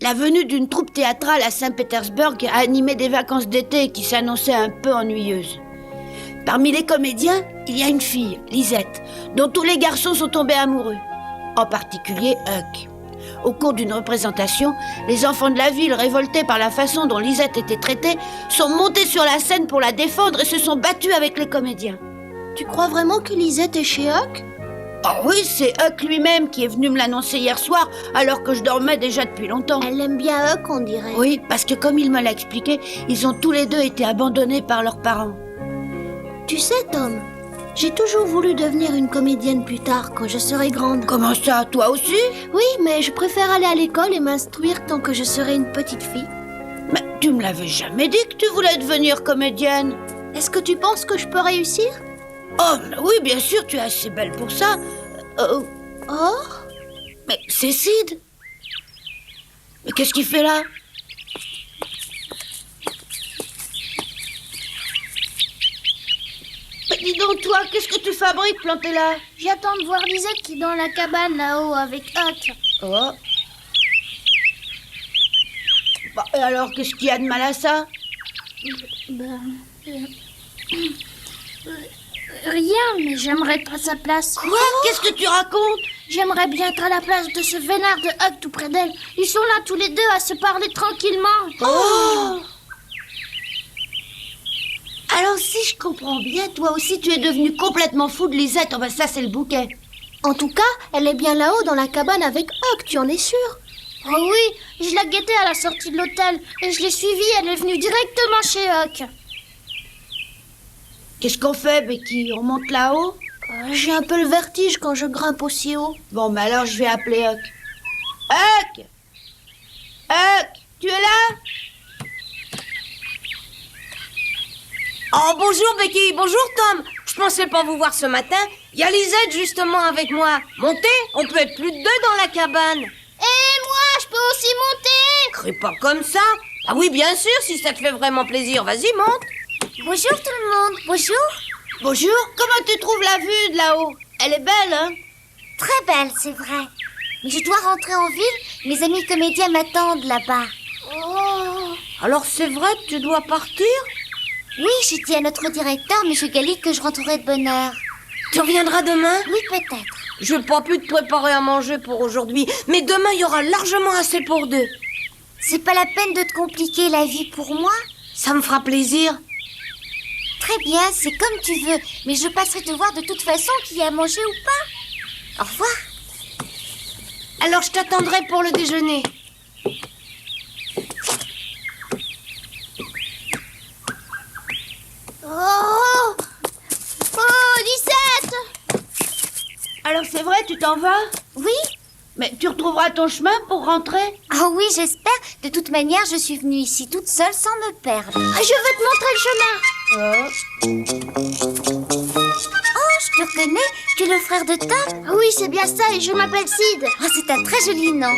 La venue d'une troupe théâtrale à Saint-Pétersbourg a animé des vacances d'été qui s'annonçaient un peu ennuyeuses. Parmi les comédiens, il y a une fille, Lisette, dont tous les garçons sont tombés amoureux. En particulier Huck. Au cours d'une représentation, les enfants de la ville, révoltés par la façon dont Lisette était traitée, sont montés sur la scène pour la défendre et se sont battus avec les comédiens. Tu crois vraiment que Lisette est chez Huck ? Oh oui, c'est Huck lui-même qui est venu me l'annoncer hier soir, alors que je dormais déjà depuis longtemps. Elle aime bien Huck, on dirait. Oui, parce que comme il me l'a expliqué, ils ont tous les deux été abandonnés par leurs parents. Tu sais, Tom, j'ai toujours voulu devenir une comédienne plus tard, quand je serai grande. Comment ça, toi aussi ? Oui, mais je préfère aller à l'école et m'instruire tant que je serai une petite fille. Mais tu me l'avais jamais dit que tu voulais devenir comédienne. Est-ce que tu penses que je peux réussir ? Oh, oui, bien sûr, tu es assez belle pour ça. Oh ? Mais c'est Sid. Mais qu'est-ce qu'il fait là ? Mais dis donc, toi, qu'est-ce que tu fabriques planté là ? J'attends de voir Lisette qui est dans la cabane là-haut avec Huck. Oh. Bah, et alors, qu'est-ce qu'il y a de mal à ça ? Rien, mais j'aimerais être à sa place. Quoi ? Qu'est-ce que tu racontes ? J'aimerais bien être à la place de ce vénard de Huck tout près d'elle. Ils sont là tous les deux à se parler tranquillement. Oh ! Alors si je comprends bien, toi aussi tu es devenu complètement fou de Lisette. Oh ben ça c'est le bouquet. En tout cas, elle est bien là-haut dans la cabane avec Huck, tu en es sûr ? Oh oui, je l'ai guettée à la sortie de l'hôtel et je l'ai suivie, elle est venue directement chez Huck. Qu'est-ce qu'on fait, Becky ? On monte là-haut ? J'ai un peu le vertige quand je grimpe aussi haut. Bon, ben alors je vais appeler Huck. Huck ! Huck, tu es là ? Oh, bonjour Becky, bonjour Tom. Je pensais pas vous voir ce matin. Il y a Lisette justement avec moi. Montez, on peut être plus de deux dans la cabane. Et moi, je peux aussi monter ? Crie pas comme ça. Ah oui, bien sûr, si ça te fait vraiment plaisir, vas-y, monte. Bonjour tout le monde, bonjour. Bonjour, comment tu trouves la vue de là-haut ? Elle est belle, hein ? Très belle, c'est vrai. Mais je dois rentrer en ville. Mes amis comédiens m'attendent là-bas. Oh. Alors c'est vrai que tu dois partir ? Oui, j'ai dit à notre directeur, M. Galli, que je rentrerai de bonne heure. Tu reviendras demain ? Oui, peut-être. Je n'ai pas pu te préparer à manger pour aujourd'hui, mais demain il y aura largement assez pour deux. C'est pas la peine de te compliquer la vie pour moi. Ça me fera plaisir. Très bien, c'est comme tu veux. Mais je passerai te voir de toute façon qu'il y a à manger ou pas. Au revoir. Alors je t'attendrai pour le déjeuner. Oh. Oh, Lisette. Alors c'est vrai, tu t'en vas ? Oui ? Mais tu retrouveras ton chemin pour rentrer ? Oh oui, j'espère. De toute manière, je suis venue ici toute seule sans me perdre. Je vais te montrer le chemin. Oh, je te reconnais. Tu es le frère de Tom ? Oui, c'est bien ça et je m'appelle Sid. Oh, c'est un très joli nom.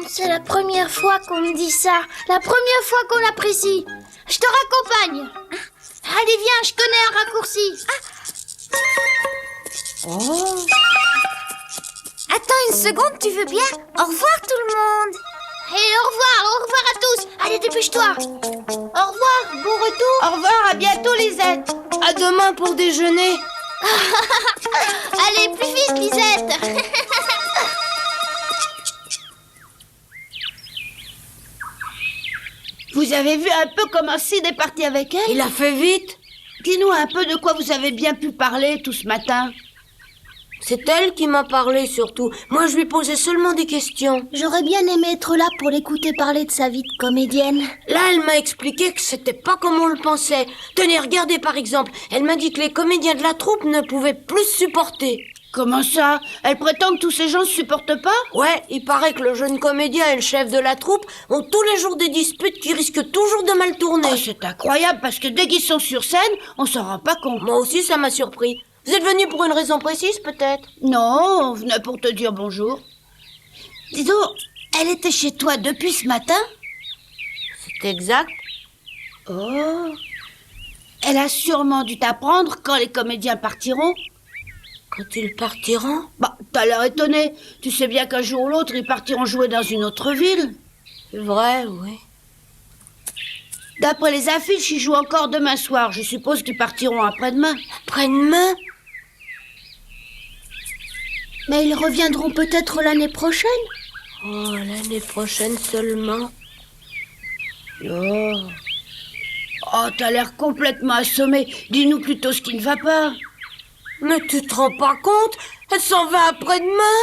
C'est la première fois qu'on me dit ça. La première fois qu'on l'apprécie. Je te raccompagne. Allez, viens, je connais un raccourci. Oh ! Attends une seconde, tu veux bien ? Au revoir tout le monde. Et au revoir à tous. Allez, dépêche-toi. Au revoir, bon retour. Au revoir, à bientôt Lisette. À demain pour déjeuner. Allez, plus vite, Lisette. Vous avez vu un peu comment Sid est parti avec elle ? Il a fait vite. Dis-nous un peu de quoi vous avez bien pu parler tout ce matin. C'est elle qui m'a parlé surtout. Moi, je lui posais seulement des questions. J'aurais bien aimé être là pour l'écouter parler de sa vie de comédienne. Là, elle m'a expliqué que c'était pas comme on le pensait. Tenez, regardez par exemple. Elle m'a dit que les comédiens de la troupe ne pouvaient plus supporter. Comment ça ? Elle prétend que tous ces gens ne supportent pas ? Ouais, il paraît que le jeune comédien et le chef de la troupe ont tous les jours des disputes qui risquent toujours de mal tourner. Oh, c'est incroyable parce que dès qu'ils sont sur scène, on s'en rend pas compte. Moi aussi, ça m'a surpris. Vous êtes venu pour une raison précise, peut-être ? Non, on venait pour te dire bonjour. Dis donc, elle était chez toi depuis ce matin ? C'est exact. Oh. Elle a sûrement dû t'apprendre quand les comédiens partiront. Quand ils partiront ? Bah, t'as l'air étonné. Tu sais bien qu'un jour ou l'autre, ils partiront jouer dans une autre ville. C'est vrai, oui. D'après les affiches, ils jouent encore demain soir. Je suppose qu'ils partiront après-demain. Après-demain? Mais ils reviendront peut-être l'année prochaine. Oh, l'année prochaine seulement. Oh, oh, t'as l'air complètement assommé. Dis-nous plutôt ce qui ne va pas. Mais tu te rends pas compte? Elle s'en va après-demain?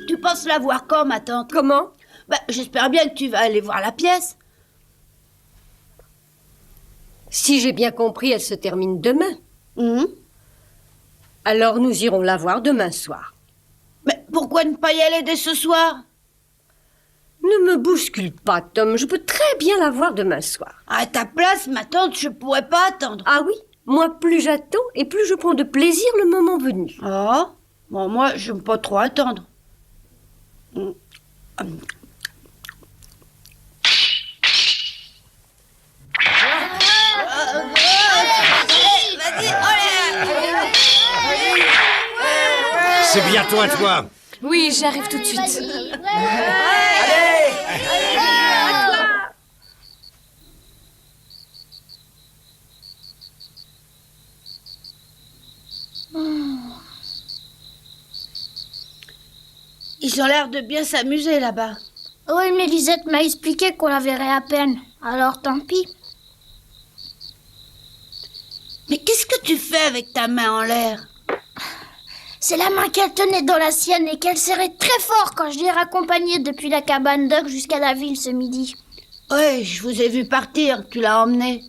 Tu penses la voir quand, ma tante? Comment? J'espère bien que tu vas aller voir la pièce. Si j'ai bien compris, elle se termine demain. Mhm. Alors nous irons la voir demain soir. Mais pourquoi ne pas y aller dès ce soir? Ne me bouscule pas, Tom. Je peux très bien la voir demain soir. À ta place, ma tante, je pourrais pas attendre. Ah oui? Moi, plus j'attends et plus je prends de plaisir le moment venu. Oh, bon, moi, je n'aime pas trop attendre. C'est bientôt à toi. Oui, j'arrive tout de suite. Ils ont l'air de bien s'amuser là-bas. Oui, mais Lisette m'a expliqué qu'on la verrait à peine. Alors tant pis. Mais qu'est-ce que tu fais avec ta main en l'air? C'est la main qu'elle tenait dans la sienne et qu'elle serrait très fort quand je l'ai raccompagnée depuis la cabane d'Huck jusqu'à la ville ce midi. Oui, je vous ai vu partir, tu l'as emmené.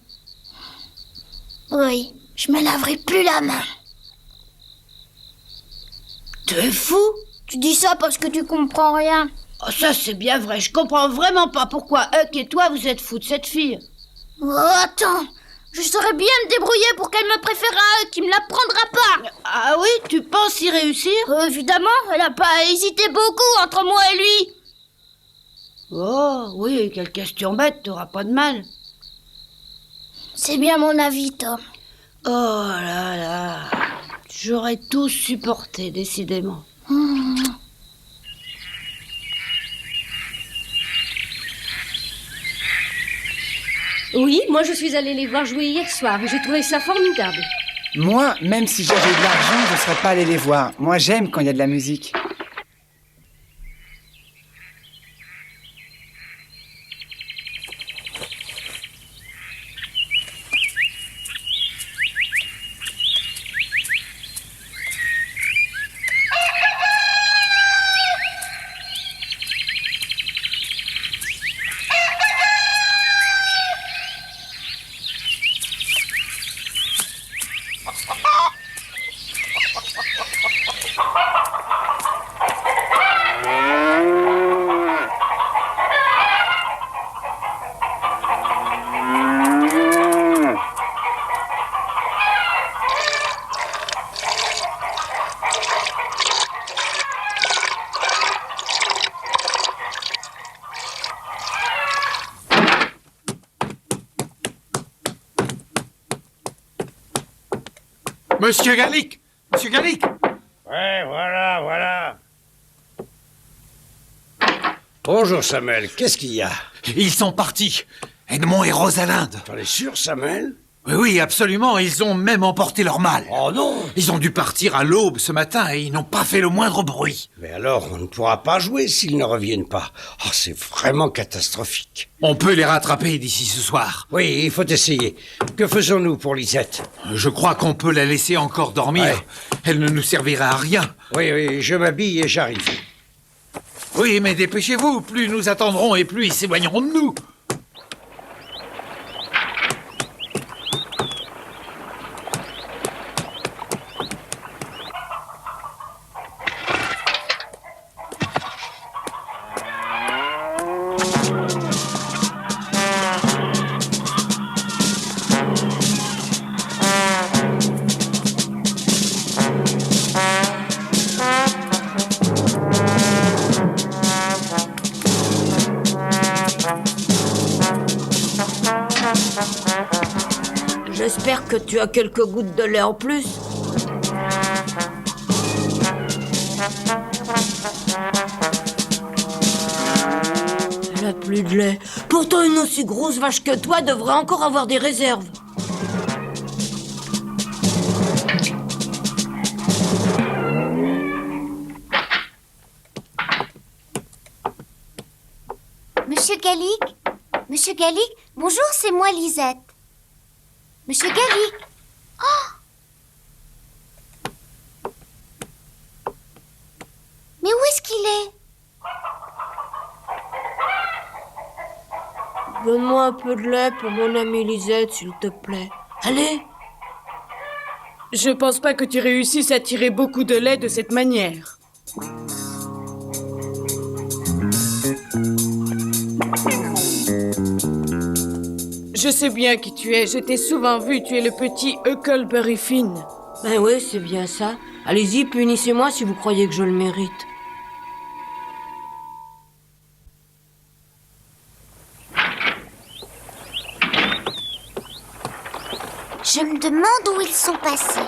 Oui, je me laverai plus la main. Tu es fou? Tu dis ça parce que tu comprends rien. Oh, ça c'est bien vrai, je comprends vraiment pas pourquoi Huck et toi vous êtes fous de cette fille. Oh, attends, je saurais bien me débrouiller pour qu'elle me préfère à Huck, qui me la prendra pas. Ah oui, tu penses y réussir? Évidemment, elle a pas hésité beaucoup entre moi et lui. Oh oui, quelle question bête, t'auras pas de mal. C'est bien mon avis, Tom. Oh là là, j'aurais tout supporté, décidément. Oui, moi je suis allée les voir jouer hier soir et j'ai trouvé ça formidable. Moi, même si j'avais de l'argent, je ne serais pas allé les voir. Moi, j'aime quand il y a de la musique. Monsieur Gallic! Monsieur Gallic! Ouais, voilà. Bonjour, Samuel. Qu'est-ce qu'il y a? Ils sont partis. Edmond et Rosalinde. T'en es sûr, Samuel? Oui, absolument. Ils ont même emporté leur mal. Oh non! Ils ont dû partir à l'aube ce matin et ils n'ont pas fait le moindre bruit. Mais alors, on ne pourra pas jouer s'ils ne reviennent pas. Oh, c'est vraiment catastrophique. On peut les rattraper d'ici ce soir. Oui, il faut essayer. Que faisons-nous pour Lisette? Je crois qu'on peut la laisser encore dormir. Ouais. Elle ne nous servira à rien. Oui, je m'habille et j'arrive. Oui, mais dépêchez-vous. Plus nous attendrons et plus ils s'éloigneront de nous. J'espère que tu as quelques gouttes de lait en plus. Elle a plus de lait. Pourtant, une aussi grosse vache que toi devrait encore avoir des réserves. Monsieur Gallic? Monsieur Gallic? Bonjour, c'est moi, Lisette. Monsieur Gallic? Oh! Mais où est-ce qu'il est? Donne-moi un peu de lait pour mon amie Lisette, s'il te plaît. Allez! Je pense pas que tu réussisses à tirer beaucoup de lait de cette manière. Je sais bien qui tu es, je t'ai souvent vu, tu es le petit Huckleberry Finn. Ben oui, c'est bien ça. Allez-y, punissez-moi si vous croyez que je le mérite. Je me demande où ils sont passés.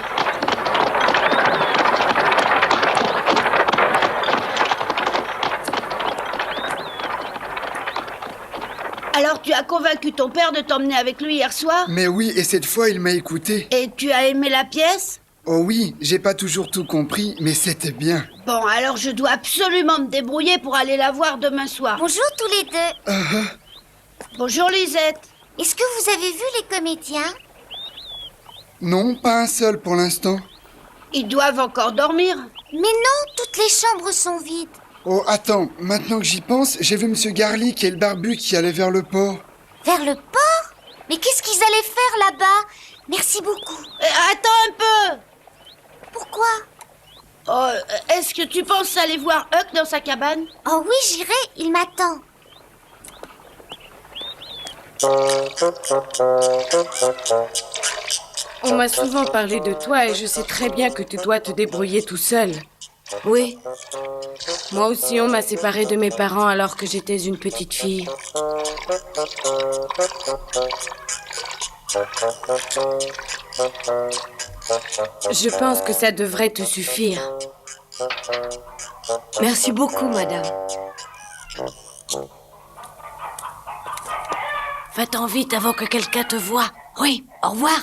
Alors tu as convaincu ton père de t'emmener avec lui hier soir? Mais oui, et cette fois, il m'a écouté. Et tu as aimé la pièce? Oh oui, j'ai pas toujours tout compris, mais c'était bien. Bon, alors je dois absolument me débrouiller pour aller la voir demain soir. Bonjour tous les deux. Bonjour Lisette. Est-ce que vous avez vu les comédiens? Non, pas un seul pour l'instant. Ils doivent encore dormir. Mais non, toutes les chambres sont vides. Oh, attends, maintenant que j'y pense, j'ai vu Monsieur Garlic et le barbu qui allaient vers le port. Vers le port? Mais qu'est-ce qu'ils allaient faire là-bas? Merci beaucoup. Attends un peu. Pourquoi? Oh, est-ce que tu penses aller voir Huck dans sa cabane? Oh oui, j'irai, il m'attend. On m'a souvent parlé de toi et je sais très bien que tu dois te débrouiller tout seul. Oui. Moi aussi, on m'a séparée de mes parents alors que j'étais une petite fille. Je pense que ça devrait te suffire. Merci beaucoup, madame. Va-t'en vite avant que quelqu'un te voie. Oui, au revoir.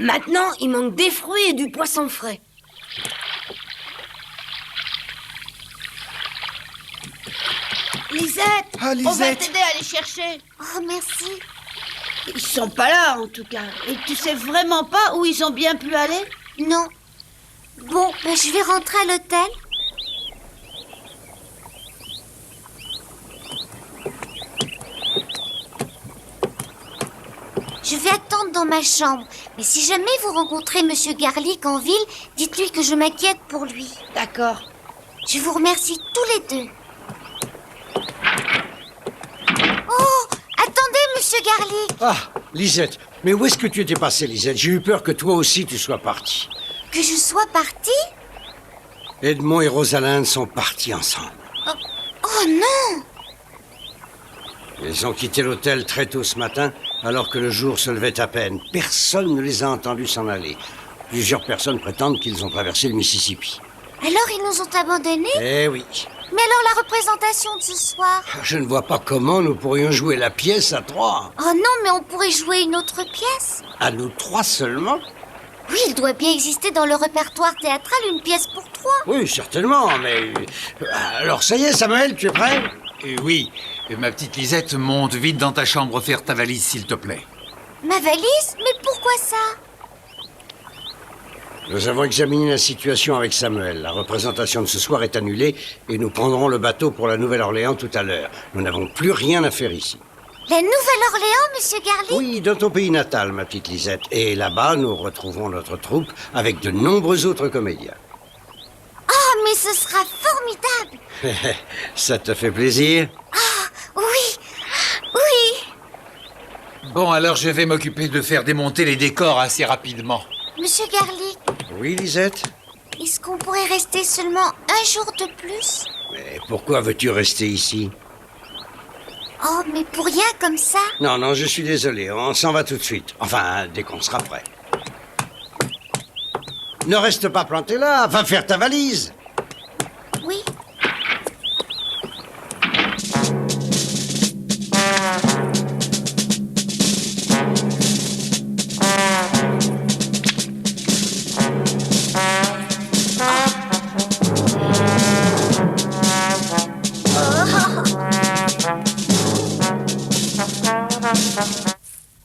Maintenant, il manque des fruits et du poisson frais. Lisette, Ah, on va Lisette. t'aider à les chercher. Oh, merci. Ils sont pas là, en tout cas. Et tu sais vraiment pas où ils ont bien pu aller? Non. Bon, ben, je vais rentrer à l'hôtel. Je vais attendre dans ma chambre. Mais si jamais vous rencontrez Monsieur Garlic en ville, dites-lui que je m'inquiète pour lui. D'accord. Je vous remercie tous les deux. Oh, attendez, Monsieur Garlic. Ah, Lisette. Mais où est-ce que tu étais passée, Lisette? J'ai eu peur que toi aussi tu sois partie. Que je sois partie? Edmond et Rosalinde sont partis ensemble. Oh non! Ils ont quitté l'hôtel très tôt ce matin, alors que le jour se levait à peine. Personne ne les a entendus s'en aller. Plusieurs personnes prétendent qu'ils ont traversé le Mississippi. Alors ils nous ont abandonnés? Eh oui. Mais alors la représentation de ce soir? Je ne vois pas comment nous pourrions jouer la pièce à trois. Oh non, mais on pourrait jouer une autre pièce. À nous trois seulement? Oui, il doit bien exister dans le répertoire théâtral une pièce pour trois. Oui, certainement, mais... Alors ça y est, Samuel, tu es prêt? Oui. Et ma petite Lisette, monte vite dans ta chambre faire ta valise, s'il te plaît. Ma valise? Mais pourquoi ça? Nous avons examiné la situation avec Samuel. La représentation de ce soir est annulée et nous prendrons le bateau pour la Nouvelle-Orléans tout à l'heure. Nous n'avons plus rien à faire ici. La Nouvelle-Orléans, Monsieur Garlic? Oui, dans ton pays natal, ma petite Lisette. Et là-bas, nous retrouverons notre troupe avec de nombreux autres comédiens. Oh, mais ce sera formidable! Ça te fait plaisir? Oui, oui! Bon, alors je vais m'occuper de faire démonter les décors assez rapidement. Monsieur Garlic, Oui, Lisette? est-ce qu'on pourrait rester seulement un jour de plus? Mais pourquoi veux-tu rester ici? Oh, mais pour rien comme ça? Non, non, je suis désolé, on s'en va tout de suite. Enfin, dès qu'on sera prêt. Ne reste pas planté là, va faire ta valise. Oui.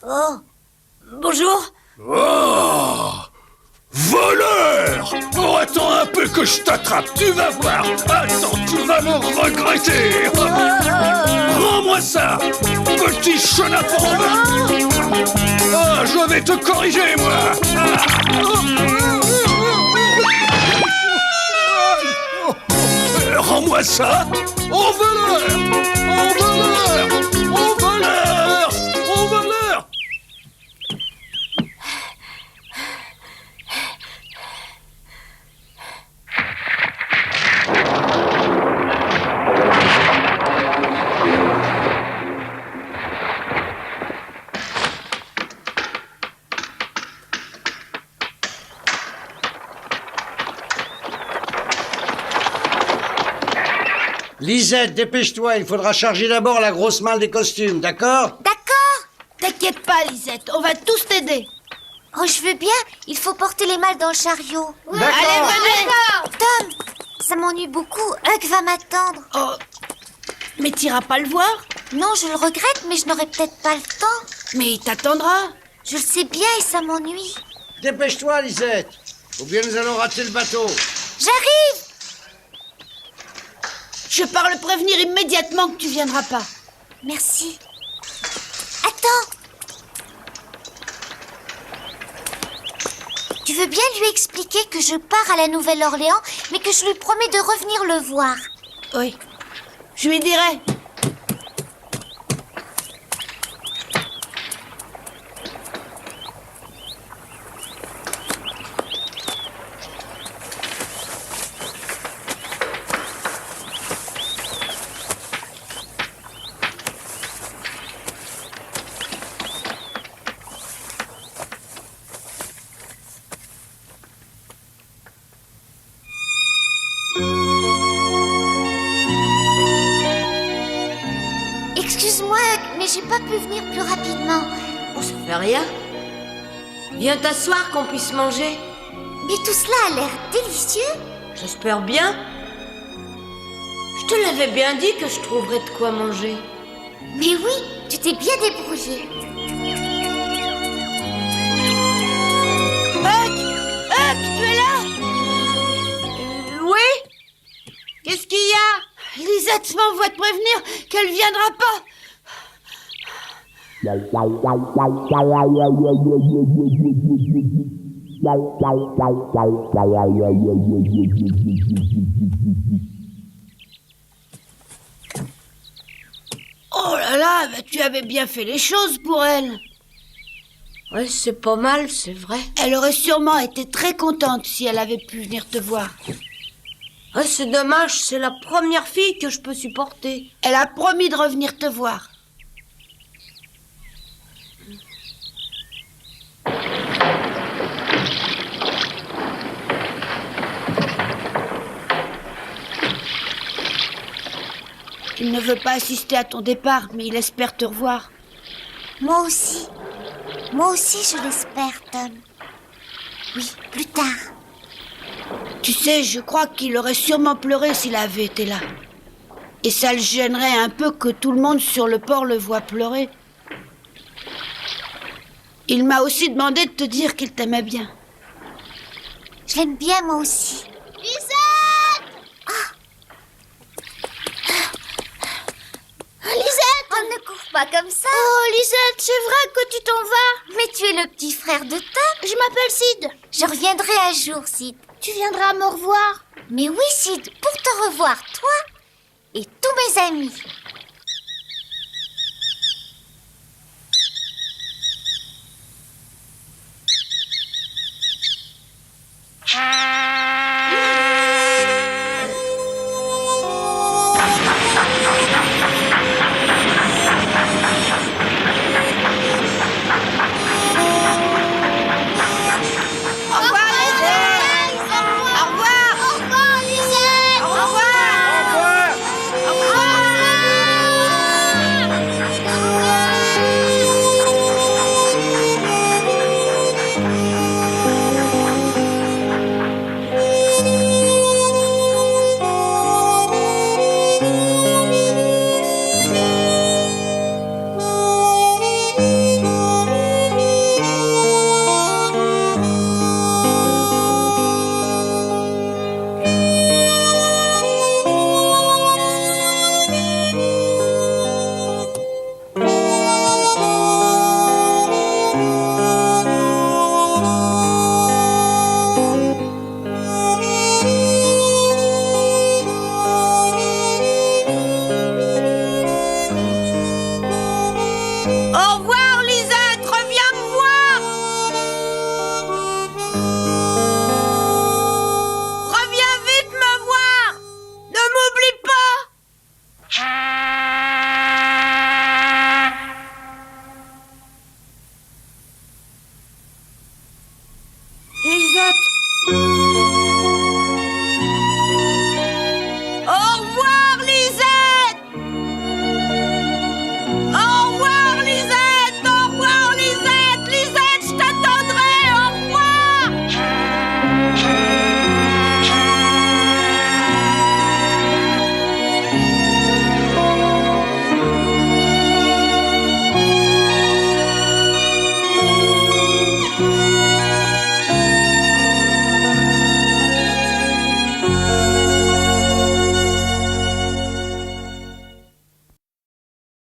Oh, bonjour. Oh! Voleur! Oh, attends un peu que je t'attrape, tu vas voir! Attends, tu vas le regretter! Rends-moi ça! Petit chenapan! Ah, je vais te corriger, moi! Rends-moi ça! Au voleur! Au voleur! Au voleur! Au voleur! Lisette, dépêche-toi, il faudra charger d'abord la grosse malle des costumes, d'accord? D'accord. T'inquiète pas, Lisette, on va tous t'aider. Oh, je veux bien. Il faut porter les malles dans le chariot. Allez, venez. Tom, ça m'ennuie beaucoup. Huck va m'attendre. Oh, mais t'iras pas le voir? Non, je le regrette, mais je n'aurai peut-être pas le temps. Mais il t'attendra. Je le sais bien et ça m'ennuie. Dépêche-toi, Lisette, ou bien nous allons rater le bateau. J'arrive. Je pars le prévenir immédiatement que tu viendras pas. Merci. Attends. Tu veux bien lui expliquer que je pars à la Nouvelle-Orléans, mais que je lui promets de revenir le voir? Oui, je lui dirai. Excuse-moi, Huck, mais j'ai pas pu venir plus rapidement. Oh, ça fait rien. Viens t'asseoir qu'on puisse manger. Mais tout cela a l'air délicieux. J'espère bien. Je te l'avais bien dit que je trouverais de quoi manger. Mais oui, tu t'es bien débrouillé. Huck, tu es là? Oui? Qu'est-ce qu'il y a? Lisette m'envoie te prévenir qu'elle viendra pas. Oh là là, bah tu avais bien fait les choses pour elle. Ouais, c'est pas mal, c'est vrai. Elle aurait sûrement été très contente si elle avait pu venir te voir. Ouais, c'est dommage, c'est la première fille que je peux supporter. Elle a promis de revenir te voir. Il ne veut pas assister à ton départ, mais il espère te revoir. Moi aussi. Moi aussi, je l'espère, Tom. Oui, plus tard. Tu sais, je crois qu'il aurait sûrement pleuré s'il avait été là. Et ça le gênerait un peu que tout le monde sur le port le voie pleurer. Il m'a aussi demandé de te dire qu'il t'aimait bien. Je l'aime bien, moi aussi. Lisette! Lisette! Oh, ne cours pas comme ça. Oh, Lisette, c'est vrai que tu t'en vas. Mais tu es le petit frère de Tom. Je m'appelle Sid. Je reviendrai un jour, Sid. Tu viendras me revoir. Mais oui, Sid, pour te revoir, toi et tous mes amis.